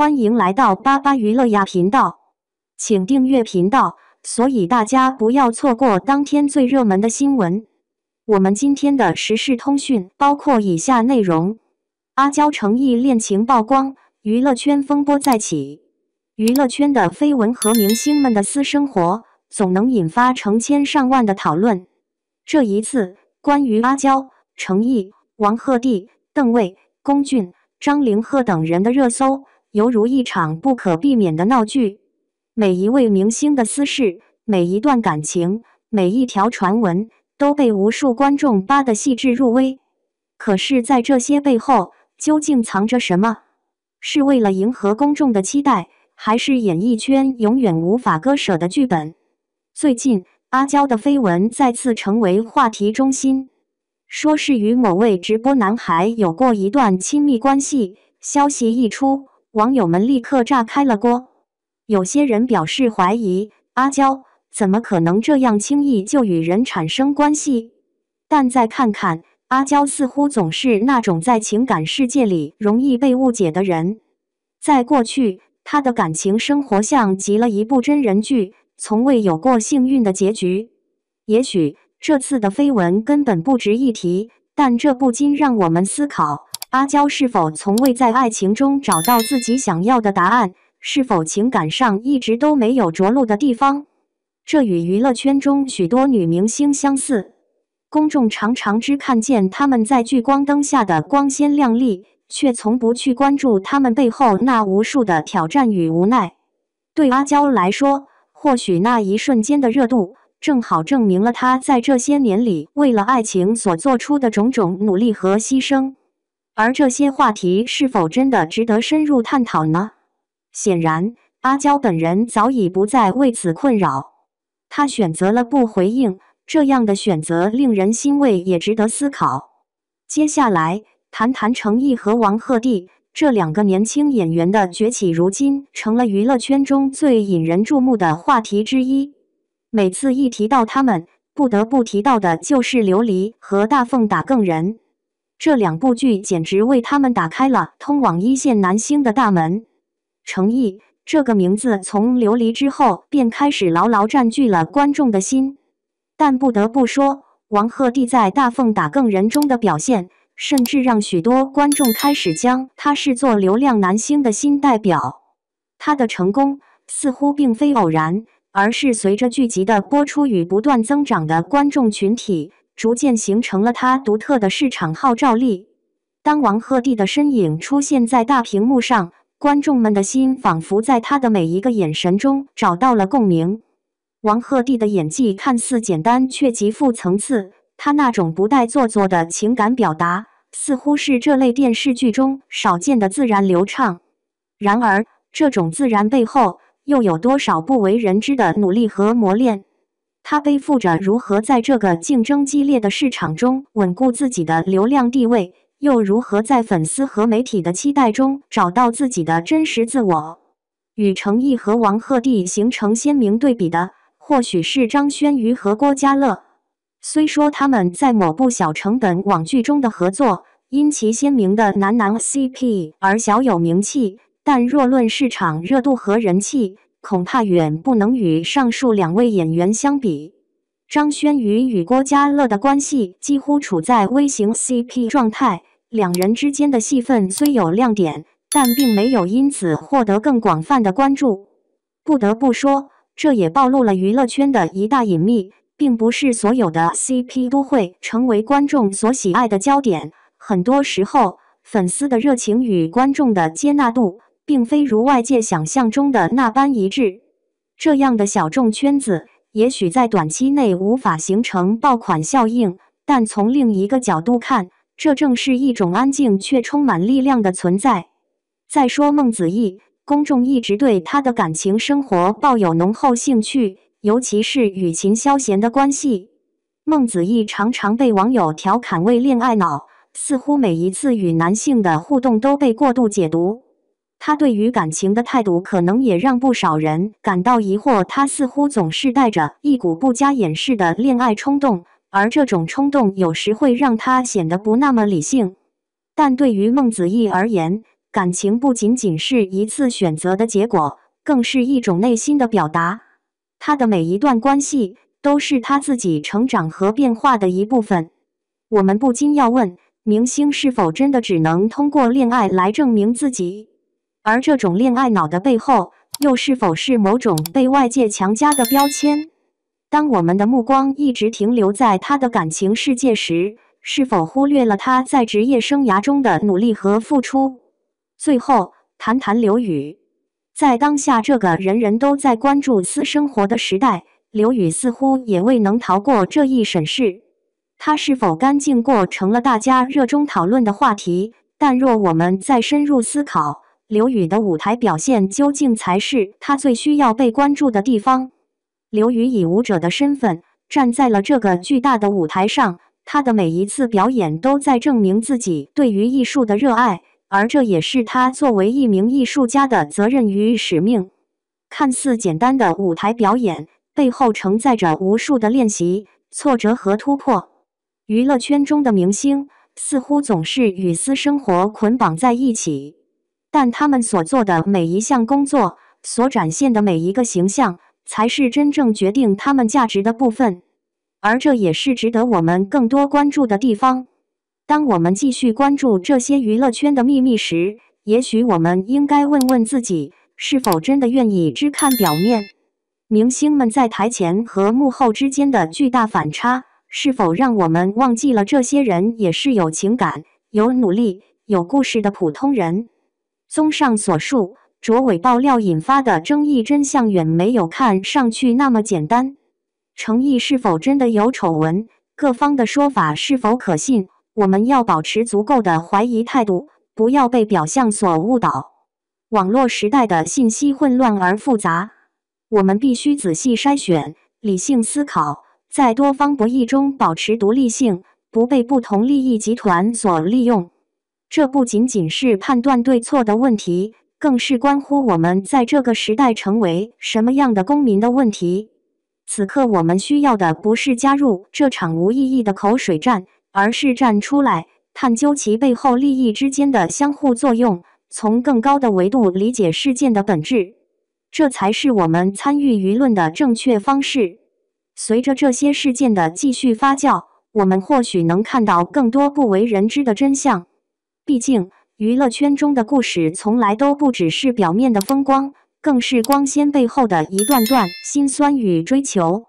欢迎来到巴巴娱乐呀频道，请订阅频道，所以大家不要错过当天最热门的新闻。我们今天的时事通讯包括以下内容：阿娇诚意恋情曝光，娱乐圈风波再起。娱乐圈的绯闻和明星们的私生活，总能引发成千上万的讨论。这一次，关于阿娇、程毅、王鹤棣、邓为、龚俊、张凌赫等人的热搜，犹如一场不可避免的闹剧。每一位明星的私事，每一段感情，每一条传闻，都被无数观众扒得细致入微。可是，在这些背后，究竟藏着什么？是为了迎合公众的期待，还是演艺圈永远无法割舍的剧本？最近，阿娇的绯闻再次成为话题中心，说是与某位直播男孩有过一段亲密关系。消息一出，网友们立刻炸开了锅。有些人表示怀疑，阿娇怎么可能这样轻易就与人产生关系？但再看看，阿娇似乎总是那种在情感世界里容易被误解的人。在过去，她的感情生活像极了一部真人剧，从未有过幸运的结局。也许这次的绯闻根本不值一提，但这不禁让我们思考，阿娇是否从未在爱情中找到自己想要的答案？是否情感上一直都没有着陆的地方？这与娱乐圈中许多女明星相似，公众常常只看见她们在聚光灯下的光鲜亮丽，却从不去关注她们背后那无数的挑战与无奈。对阿娇来说，或许那一瞬间的热度，正好证明了她在这些年里为了爱情所做出的种种努力和牺牲。而这些话题是否真的值得深入探讨呢？显然，阿娇本人早已不再为此困扰，她选择了不回应，这样的选择令人欣慰，也值得思考。接下来，谈谈程毅和王鹤棣这两个年轻演员的崛起，如今成了娱乐圈中最引人注目的话题之一。每次一提到他们，不得不提到的就是《琉璃》和《大奉打更人》。这两部剧简直为他们打开了通往一线男星的大门。程毅这个名字从《琉璃》之后便开始牢牢占据了观众的心，但不得不说，王鹤棣在《大奉打更人》中的表现，甚至让许多观众开始将他视作流量男星的新代表。他的成功似乎并非偶然，而是随着剧集的播出与不断增长的观众群体，逐渐形成了他独特的市场号召力。当王鹤棣的身影出现在大屏幕上，观众们的心仿佛在他的每一个眼神中找到了共鸣。王鹤棣的演技看似简单，却极富层次，他那种不带做作的情感表达，似乎是这类电视剧中少见的自然流畅。然而，这种自然背后，又有多少不为人知的努力和磨练？他背负着如何在这个竞争激烈的市场中稳固自己的流量地位，又如何在粉丝和媒体的期待中找到自己的真实自我？与程毅和王鹤棣形成鲜明对比的，或许是张轩瑜和郭嘉乐。虽说他们在某部小成本网剧中的合作，因其鲜明的男男 CP 而小有名气，但若论市场热度和人气，恐怕远不能与上述两位演员相比。张轩瑜与郭嘉乐的关系几乎处在微型 CP 状态，两人之间的戏份虽有亮点，但并没有因此获得更广泛的关注。不得不说，这也暴露了娱乐圈的一大隐秘，并不是所有的 CP 都会成为观众所喜爱的焦点。很多时候，粉丝的热情与观众的接纳度，并非如外界想象中的那般一致。这样的小众圈子，也许在短期内无法形成爆款效应，但从另一个角度看，这正是一种安静却充满力量的存在。再说孟子义，公众一直对他的感情生活抱有浓厚兴趣，尤其是与秦霄贤的关系。孟子义常常被网友调侃为恋爱脑，似乎每一次与男性的互动都被过度解读。他对于感情的态度可能也让不少人感到疑惑，他似乎总是带着一股不加掩饰的恋爱冲动，而这种冲动有时会让他显得不那么理性。但对于孟子义而言，感情不仅仅是一次选择的结果，更是一种内心的表达。他的每一段关系都是他自己成长和变化的一部分。我们不禁要问，明星是否真的只能通过恋爱来证明自己？而这种恋爱脑的背后，又是否是某种被外界强加的标签？当我们的目光一直停留在他的感情世界时，是否忽略了他在职业生涯中的努力和付出？最后，谈谈刘宇。在当下这个人人都在关注私生活的时代，刘宇似乎也未能逃过这一审视。他是否干净过成了大家热衷讨论的话题，但若我们再深入思考，刘宇的舞台表现究竟才是他最需要被关注的地方。刘宇以舞者的身份站在了这个巨大的舞台上，他的每一次表演都在证明自己对于艺术的热爱，而这也是他作为一名艺术家的责任与使命。看似简单的舞台表演，背后承载着无数的练习、挫折和突破。娱乐圈中的明星似乎总是与私生活捆绑在一起，但他们所做的每一项工作，所展现的每一个形象，才是真正决定他们价值的部分。而这也是值得我们更多关注的地方。当我们继续关注这些娱乐圈的秘密时，也许我们应该问问自己，是否真的愿意只看表面？明星们在台前和幕后之间的巨大反差，是否让我们忘记了这些人也是有情感、有努力、有故事的普通人？综上所述，卓伟爆料引发的争议真相远没有看上去那么简单。诚意是否真的有丑闻？各方的说法是否可信？我们要保持足够的怀疑态度，不要被表象所误导。网络时代的信息混乱而复杂，我们必须仔细筛选，理性思考，在多方博弈中保持独立性，不被不同利益集团所利用。这不仅仅是判断对错的问题，更是关乎我们在这个时代成为什么样的公民的问题。此刻我们需要的不是加入这场无意义的口水战，而是站出来，探究其背后利益之间的相互作用，从更高的维度理解事件的本质。这才是我们参与舆论的正确方式。随着这些事件的继续发酵，我们或许能看到更多不为人知的真相。毕竟，娱乐圈中的故事从来都不只是表面的风光，更是光鲜背后的一段段辛酸与追求。